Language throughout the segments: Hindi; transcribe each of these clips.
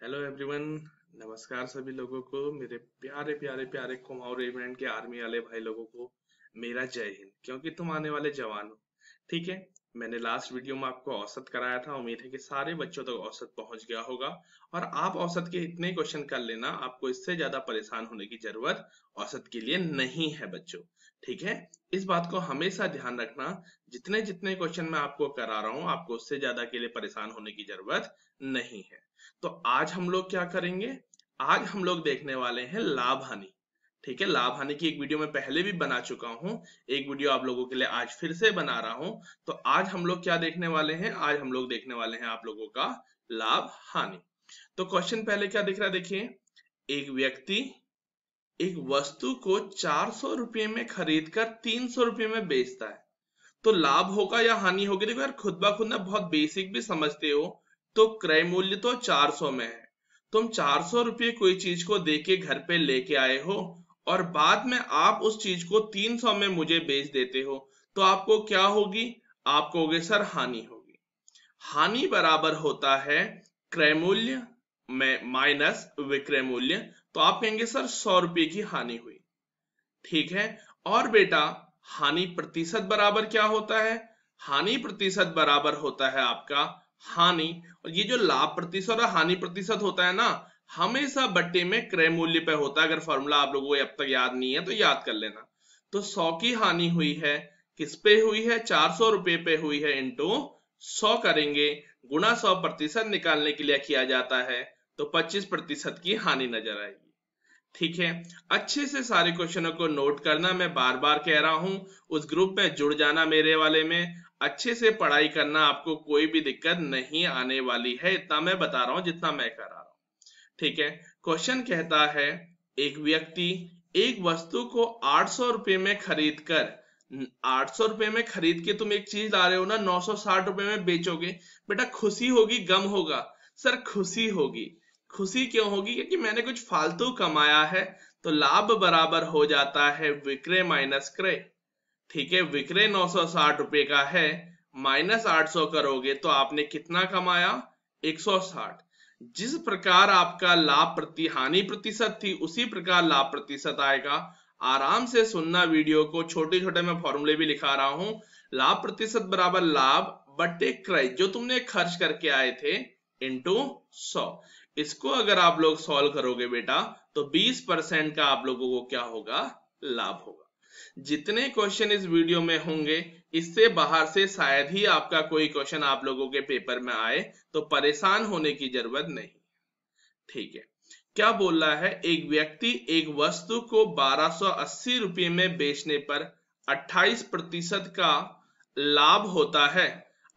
Hello everyone. नमस्कार सभी लोगों को, मेरे प्यारे प्यारे प्यारे कुमाऊं रेजिमेंट के आर्मी वाले भाई लोगों को मेरा जय हिंद। क्योंकि तुम आने वाले जवान हो। ठीक है। मैंने लास्ट वीडियो में आपको औसत कराया था, उम्मीद है कि सारे बच्चों तक औसत पहुंच गया होगा। और आप औसत के इतने क्वेश्चन कर लेना, आपको इससे ज्यादा परेशान होने की जरूरत औसत के लिए नहीं है बच्चों। ठीक है। इस बात को हमेशा ध्यान रखना, जितने जितने क्वेश्चन मैं आपको करा रहा हूँ, आपको उससे ज्यादा के लिए परेशान होने की जरूरत नहीं है। तो आज हम लोग क्या करेंगे? आज हम लोग देखने वाले हैं लाभ हानि। ठीक है। लाभ हानि की एक वीडियो मैं पहले भी बना चुका हूं, एक वीडियो आप लोगों के लिए आज फिर से बना रहा हूं। तो आज हम लोग क्या देखने वाले हैं? आज हम लोग देखने वाले हैं आप लोगों का लाभ हानि। तो क्वेश्चन पहले क्या दिख रहा है, देखिए। एक व्यक्ति एक वस्तु को 400 रुपये में खरीद कर 300 रुपये में बेचता है, तो लाभ होगा या हानि होगी? देखो यार, खुद ब खुद ना बहुत बेसिक भी समझते हो। तो क्रय मूल्य तो 400 में है। तुम 400 रुपये कोई चीज को देके घर पे लेके आए हो, और बाद में आप उस चीज को 300 में मुझे बेच देते हो, तो आपको क्या होगी? आप कहोगे सर हानि होगी। हानि बराबर होता है क्रय मूल्य में माइनस विक्रय मूल्य। तो आप कहेंगे सर 100 रुपये की हानि हुई। ठीक है। और बेटा, हानि प्रतिशत बराबर क्या होता है? हानि प्रतिशत बराबर होता है आपका हानि, और ये जो लाभ प्रतिशत और हानि प्रतिशत होता है ना, हमेशा बट्टे में क्रय मूल्य पे होता है। अगर फॉर्मूला आप लोगों को अब तक याद नहीं है तो याद कर लेना। तो 100 की हानि हुई है, किस पे हुई है? 400 रुपये पे हुई है, इंटू 100 करेंगे, गुणा 100% निकालने के लिए किया जाता है, तो 25% की हानि नजर आएगी। ठीक है। अच्छे से सारे क्वेश्चनों को नोट करना, मैं बार बार कह रहा हूं। उस ग्रुप में जुड़ जाना मेरे वाले में, अच्छे से पढ़ाई करना, आपको कोई भी दिक्कत नहीं आने वाली है। इतना मैं बता रहा हूं जितना मैं करा रहा हूं। ठीक है। क्वेश्चन कहता है, एक व्यक्ति एक वस्तु को 800 रुपये में खरीद कर, 800 रुपये में खरीद के तुम एक चीज ला रहे हो ना, 960 रुपये में बेचोगे। बेटा खुशी होगी गम होगा? सर खुशी होगी। खुशी क्यों होगी? क्योंकि मैंने कुछ फालतू कमाया है। तो लाभ बराबर हो जाता है विक्रय माइनस क्रय। ठीक है। विक्रय 960 रुपए का है, माइनस 800 करोगे तो आपने कितना कमाया? 160। जिस प्रकार आपका लाभ प्रति हानि प्रतिशत थी, उसी प्रकार लाभ प्रतिशत आएगा। आराम से सुनना वीडियो को, छोटे छोटे मैं फॉर्मूले भी लिखा रहा हूं। लाभ प्रतिशत बराबर लाभ बट्टे क्रय, जो तुमने खर्च करके आए थे, इंटू 100। इसको अगर आप लोग सॉल्व करोगे बेटा, तो 20% का आप लोगों को क्या होगा? लाभ होगा। जितने क्वेश्चन इस वीडियो में होंगे, इससे बाहर से शायद ही आपका कोई क्वेश्चन आप लोगों के पेपर में आए, तो परेशान होने की जरूरत नहीं। ठीक है। क्या बोल रहा है? एक व्यक्ति एक वस्तु को 1280 रुपये में बेचने पर 28% का लाभ होता है।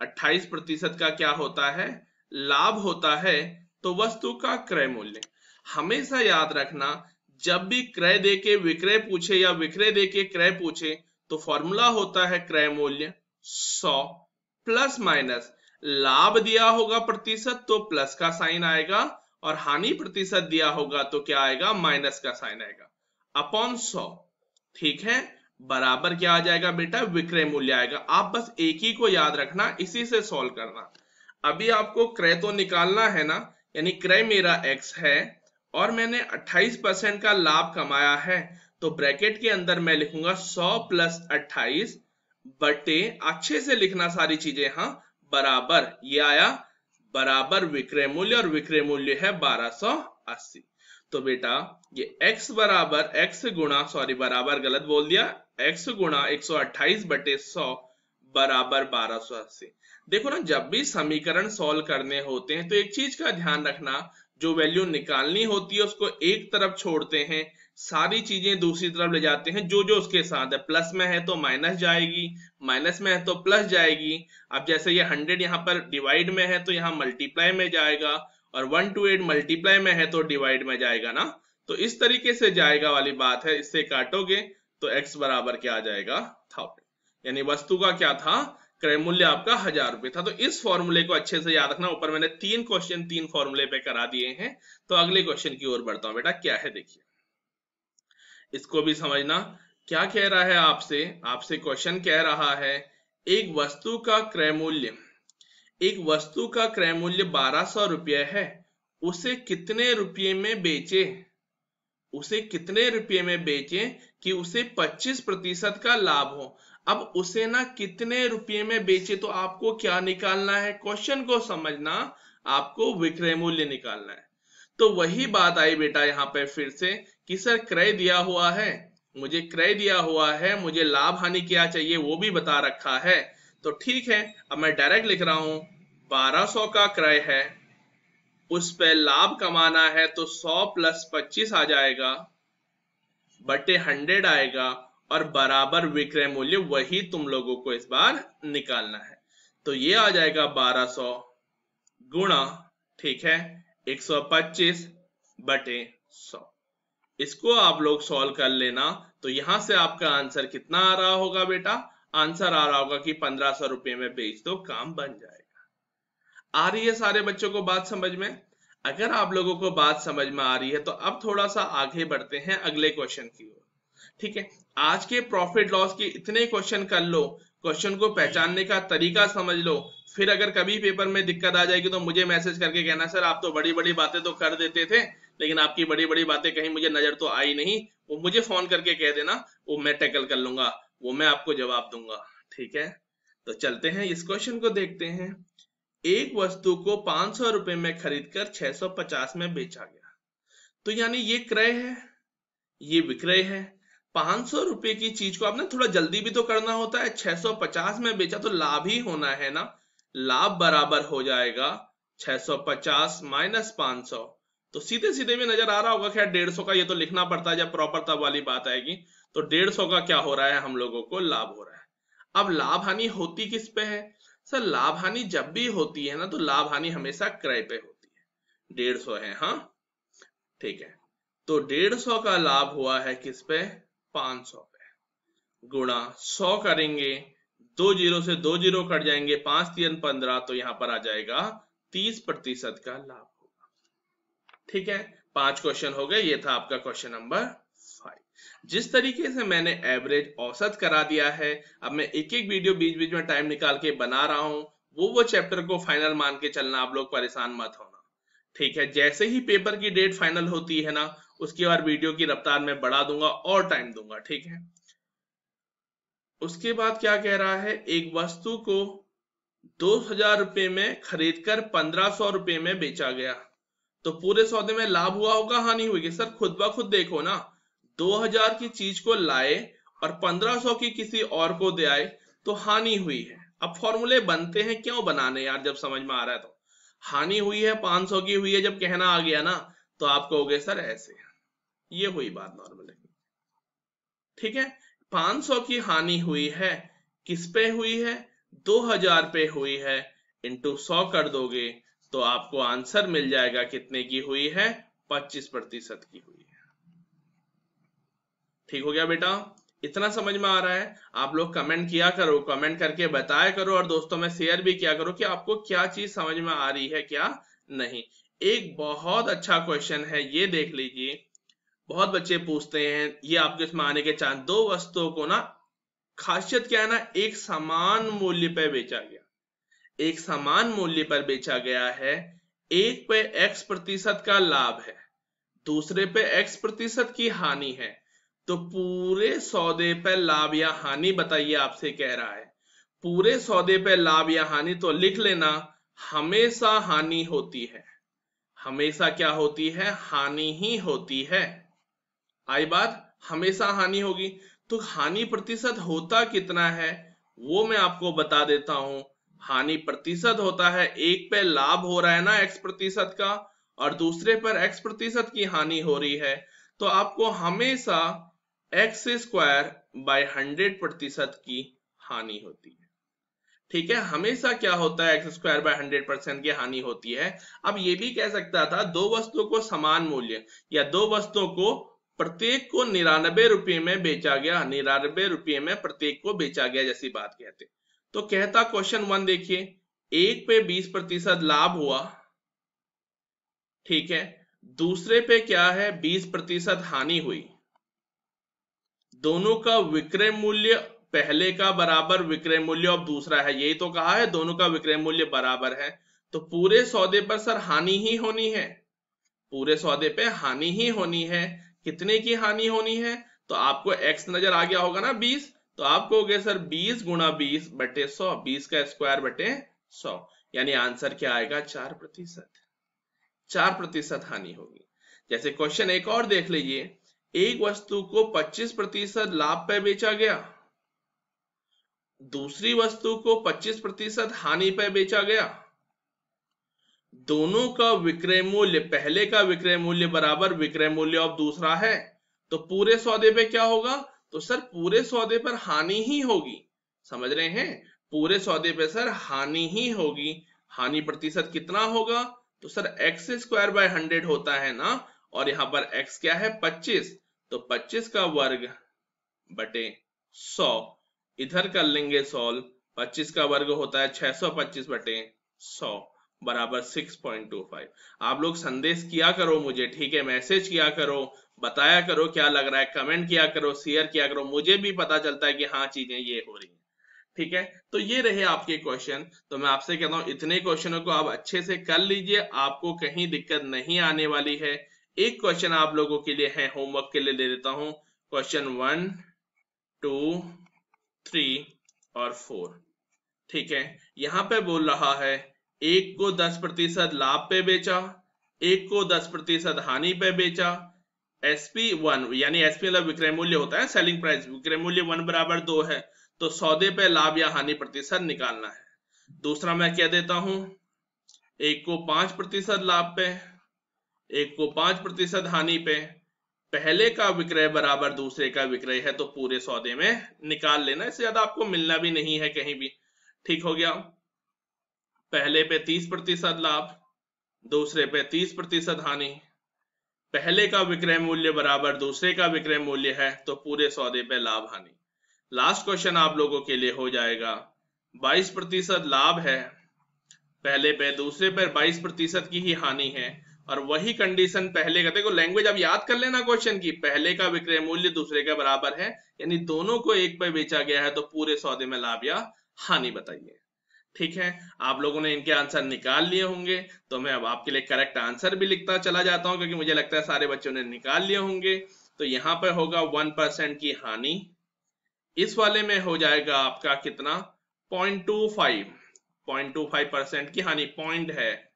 28% का क्या होता है? लाभ होता है। तो वस्तु का क्रय मूल्य, हमेशा याद रखना, जब भी क्रय देके विक्रय पूछे या विक्रय देके क्रय पूछे, तो फॉर्मूला होता है क्रय मूल्य 100 प्लस माइनस लाभ दिया होगा प्रतिशत, तो प्लस का साइन आएगा, और हानि प्रतिशत दिया होगा तो क्या आएगा? माइनस का साइन आएगा, अपॉन 100। ठीक है। बराबर क्या आ जाएगा बेटा? विक्रय मूल्य आएगा। आप बस एक ही को याद रखना, इसी से सॉल्व करना। अभी आपको क्रय तो निकालना है ना, यानी क्रय मेरा x है, और मैंने 28% का लाभ कमाया है, तो ब्रैकेट के अंदर मैं लिखूंगा 100 प्लस 28 बटे, अच्छे से लिखना सारी चीजें, हाँ, बराबर, ये आया बराबर विक्रय मूल्य, और विक्रय मूल्य है 1280। तो बेटा ये x बराबर x गुणा, सॉरी बराबर गलत बोल दिया, x गुणा 128 बटे 100 बराबर 1280। देखो ना, जब भी समीकरण सॉल्व करने होते हैं तो एक चीज का ध्यान रखना, जो वैल्यू निकालनी होती है उसको एक तरफ छोड़ते हैं, सारी चीजें दूसरी तरफ ले जाते हैं, जो जो उसके साथ है। प्लस में है तो माइनस जाएगी, माइनस में है तो प्लस जाएगी। अब जैसे ये 100 यहाँ पर डिवाइड में है तो यहाँ मल्टीप्लाई में जाएगा, और 128 मल्टीप्लाई में है तो डिवाइड में जाएगा ना। तो इस तरीके से जाएगा वाली बात है। इससे काटोगे तो x बराबर क्या आ जाएगा? 1000। यानी वस्तु का क्या था? क्रय मूल्य आपका 1000 रुपये था। तो इस फॉर्मूले को अच्छे से याद रखना। ऊपर मैंने 3 क्वेश्चन 3 फॉर्मूले पे करा दिए हैं। तो अगले क्वेश्चन की ओर बढ़ता हूं। बेटा क्या है देखिए, इसको भी समझना। क्या कह रहा है आपसे? आपसे क्वेश्चन कह रहा है, एक वस्तु का क्रय मूल्य, एक वस्तु का क्रय मूल्य 1200 रुपये है, उसे कितने रुपये में बेचे, उसे कितने रुपये में बेचे कि उसे 25% का लाभ हो। अब उसे ना कितने रुपये में बेचे, तो आपको क्या निकालना है, क्वेश्चन को समझना, आपको विक्रय मूल्य निकालना है। तो वही बात आई बेटा यहाँ पे फिर से कि सर क्रय दिया हुआ है, मुझे क्रय दिया हुआ है, मुझे लाभ हानि क्या चाहिए वो भी बता रखा है। तो ठीक है, अब मैं डायरेक्ट लिख रहा हूं 1200 का क्रय है, उस पे लाभ कमाना है तो 100 + 25 आ जाएगा बटे 100 आएगा और बराबर विक्रय मूल्य, वही तुम लोगों को इस बार निकालना है। तो ये आ जाएगा 1200 गुणा, ठीक है, 125 बटे 100। इसको आप लोग सॉल्व कर लेना। तो यहां से आपका आंसर कितना आ रहा होगा बेटा, आंसर आ रहा होगा कि 1500 रुपये में बेच दो, काम बन जाएगा। आ रही है सारे बच्चों को बात समझ में? अगर आप लोगों को बात समझ में आ रही है तो अब थोड़ा सा आगे बढ़ते हैं अगले क्वेश्चन की ओर। ठीक है, आज के प्रॉफिट लॉस के इतने क्वेश्चन कर लो, क्वेश्चन को पहचानने का तरीका समझ लो, फिर अगर कभी पेपर में दिक्कत आ जाएगी तो मुझे मैसेज करके कहना सर आप तो बड़ी बड़ी बातें तो कर देते थे, लेकिन आपकी बड़ी बड़ी बातें कहीं मुझे नजर तो आई नहीं, वो मुझे फोन करके कह देना, वो मैं टैकल कर लूंगा, वो मैं आपको जवाब दूंगा। ठीक है, तो चलते हैं इस क्वेश्चन को देखते हैं। एक वस्तु को 500 रुपए में खरीदकर 650 में बेचा गया, तो यानी ये क्रय है, ये विक्रय है। 500 रुपए की चीज को आपने थोड़ा जल्दी भी तो करना होता है, 650 में बेचा तो लाभ ही होना है ना, लाभ बराबर हो जाएगा 650 माइनस 500। तो सीधे सीधे भी नजर आ रहा होगा, खैर 150 का ये तो लिखना पड़ता है, जब प्रॉपर तब वाली बात आएगी। तो 150 का क्या हो रहा है, हम लोगों को लाभ हो रहा है। अब लाभ हानि होती किस पे है सर, लाभ हानि जब भी होती है ना तो लाभ हानि हमेशा क्रय पे होती है। 150 है, हाँ ठीक है, तो 150 का लाभ हुआ है किस पे, 500 पे, गुणा 100 करेंगे, 2 जीरो से 2 जीरो कट जाएंगे, 5 3 15, तो यहां पर आ जाएगा 30% का लाभ होगा। ठीक है, 5 क्वेश्चन हो गए, ये था आपका क्वेश्चन नंबर 5। जिस तरीके से मैंने एवरेज औसत करा दिया है, अब मैं एक एक वीडियो बीच बीच में टाइम निकाल के बना रहा हूं, वो चैप्टर को फाइनल मान के चलना, आप लोग परेशान मत होना। ठीक है, जैसे ही पेपर की डेट फाइनल होती है ना, उसके बाद वीडियो की रफ्तार में बढ़ा दूंगा और टाइम दूंगा। ठीक है, उसके बाद क्या कह रहा है, एक वस्तु को 2000 रुपए में खरीदकर 1500 रुपए में बेचा गया, तो पूरे सौदे में लाभ हुआ होगा हानि हुई? सर खुद ब खुद देखो ना, 2000 की चीज को लाए और 1500 की किसी और को दे आए तो हानि हुई है। अब फॉर्मूले बनते हैं, क्यों बनाने यार, जब समझ में आ रहा है तो। हानि हुई है 500 की हुई है, जब कहना आ गया ना तो आप कहोगे सर ऐसे, ये हुई बात नॉर्मल। ठीक है, 500 की हानि हुई है, किस पे हुई है, 2000 पे हुई है, इंटू 100 कर दोगे तो आपको आंसर मिल जाएगा कितने की हुई है, 25% की हुई है। ठीक हो गया बेटा, इतना समझ में आ रहा है? आप लोग कमेंट किया करो, कमेंट करके बताया करो और दोस्तों में शेयर भी किया करो कि आपको क्या चीज समझ में आ रही है क्या नहीं। एक बहुत अच्छा क्वेश्चन है, ये देख लीजिए, बहुत बच्चे पूछते हैं, ये आपके इसमें आने के चांस। दो वस्तुओं को ना, खासियत क्या है ना, एक समान मूल्य पर बेचा गया, एक समान मूल्य पर बेचा गया है, एक पे x% का लाभ है, दूसरे पे x% की हानि है, तो पूरे सौदे पे लाभ या हानि बताइए, आपसे कह रहा है पूरे सौदे पे लाभ या हानि, तो लिख लेना हमेशा हानि होती है, हमेशा क्या होती है, हानि ही होती है। आई बात, हमेशा हानि होगी। तो हानि प्रतिशत होता कितना है वो मैं आपको बता देता हूं। हानि प्रतिशत होता है, एक पे लाभ हो रहा है ना x% का, और दूसरे पर x% की हानि हो रही है, तो आपको हमेशा x²/100% की हानि होती है। ठीक है, हमेशा क्या होता है, x²/100% की हानि होती है। अब ये भी कह सकता था दो वस्तुओं को समान मूल्य, या दो वस्तुओं को प्रत्येक को 99 रुपये में बेचा गया, 99 रुपये में प्रत्येक को बेचा गया जैसी बात कहते। तो कहता क्वेश्चन 1 देखिए, एक पे 20% लाभ हुआ, ठीक है, दूसरे पे क्या है, 20% हानि हुई, दोनों का विक्रय मूल्य पहले का बराबर विक्रय मूल्य अब दूसरा है, यही तो कहा है, दोनों का विक्रय मूल्य बराबर है, तो पूरे सौदे पर सर हानि ही होनी है। पूरे सौदे पे हानि ही होनी है। कितने की हानि होनी है? तो आपको x नजर आ गया होगा ना 20, तो आप कहोगे सर 20 गुणा 20 बटे 100, 20 का स्क्वायर बटे 100, यानी आंसर क्या आएगा? 4%। 4% हानि होगी। जैसे क्वेश्चन एक और देख लीजिए, एक वस्तु को 25% लाभ पे बेचा गया, दूसरी वस्तु को 25% हानि पे बेचा गया, दोनों का विक्रय मूल्य, पहले का विक्रय मूल्य बराबर विक्रय मूल्य ऑफ दूसरा है, तो पूरे सौदे पे क्या होगा? तो सर पूरे सौदे पर हानि ही होगी। समझ रहे हैं? पूरे सौदे पे सर हानि ही होगी। हानि प्रतिशत कितना होगा? तो सर एक्स स्क्वायर बाय 100 होता है ना, और यहां पर x क्या है? 25, तो 25 का वर्ग बटे 100, इधर कर लेंगे सॉल्व, 25 का वर्ग होता है 625 बटे 100 बराबर 6.25। आप लोग संदेश किया करो मुझे, ठीक है, मैसेज किया करो, बताया करो क्या लग रहा है, कमेंट किया करो, शेयर किया करो, मुझे भी पता चलता है कि हाँ चीजें ये हो रही हैं। ठीक है, तो ये रहे आपके क्वेश्चन। तो मैं आपसे कहता हूं इतने क्वेश्चनों को आप अच्छे से कर लीजिए, आपको कहीं दिक्कत नहीं आने वाली है। एक क्वेश्चन आप लोगों के लिए है, होमवर्क के लिए दे देता हूं, क्वेश्चन 1, 2, 3 और 4। ठीक है, यहां पे बोल रहा है एक को 10% लाभ पे बेचा, एक को 10% हानि पे बेचा, SP1 यानी SP मतलब विक्रय मूल्य होता है, सेलिंग प्राइस, विक्रय मूल्य 1 बराबर 2 है, तो सौदे पे लाभ या हानि प्रतिशत निकालना है। दूसरा मैं क्या देता हूं, एक को 5% लाभ पे, एक को 5% हानि पे, पहले का विक्रय बराबर दूसरे का विक्रय है, तो पूरे सौदे में निकाल लेना, इससे ज्यादा आपको मिलना भी नहीं है कहीं भी। ठीक हो गया, पहले पे 30% लाभ, दूसरे पे 30% हानि, पहले का विक्रय मूल्य बराबर दूसरे का विक्रय मूल्य है, तो पूरे सौदे पे लाभ हानि। लास्ट क्वेश्चन आप लोगों के लिए हो जाएगा, 22% लाभ है, पहले पे दूसरे पर 22% की ही हानि है, और वही कंडीशन पहले का, देखो लैंग्वेज अब याद कर लेना क्वेश्चन की, पहले का विक्रय मूल्य दूसरे के बराबर है, यानी दोनों को एक पे बेचा गया है, तो पूरे सौदे में लाभ या हानि बताइए। ठीक है, आप लोगों ने इनके आंसर निकाल लिए होंगे, तो मैं अब आपके लिए करेक्ट आंसर भी लिखता चला जाता हूं, क्योंकि मुझे लगता है सारे बच्चों ने निकाल लिए होंगे। तो यहाँ पे होगा 1% की हानि, इस वाले में हो जाएगा आपका कितना? 0.25% की हानि, पॉइंट है।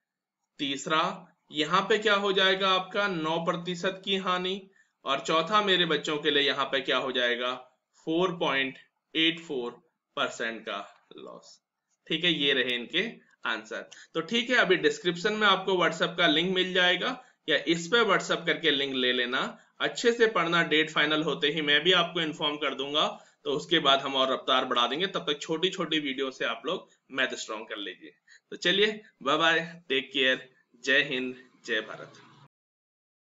तीसरा यहाँ पे क्या हो जाएगा आपका? 9% की हानि, और चौथा मेरे बच्चों के लिए यहाँ पे क्या हो जाएगा? 4.84% का लॉस। ठीक है, ये रहे इनके आंसर। तो ठीक है, अभी डिस्क्रिप्शन में आपको व्हाट्सएप का लिंक मिल जाएगा, या इस पे व्हाट्सएप करके लिंक ले लेना, अच्छे से पढ़ना, डेट फाइनल होते ही मैं भी आपको इन्फॉर्म कर दूंगा, तो उसके बाद हम और रफ्तार बढ़ा देंगे। तब तक छोटी छोटी वीडियो से आप लोग मैथ स्ट्रॉन्ग कर लीजिए। तो चलिए, बाय बाय, टेक केयर, जय हिंद, जय भारत।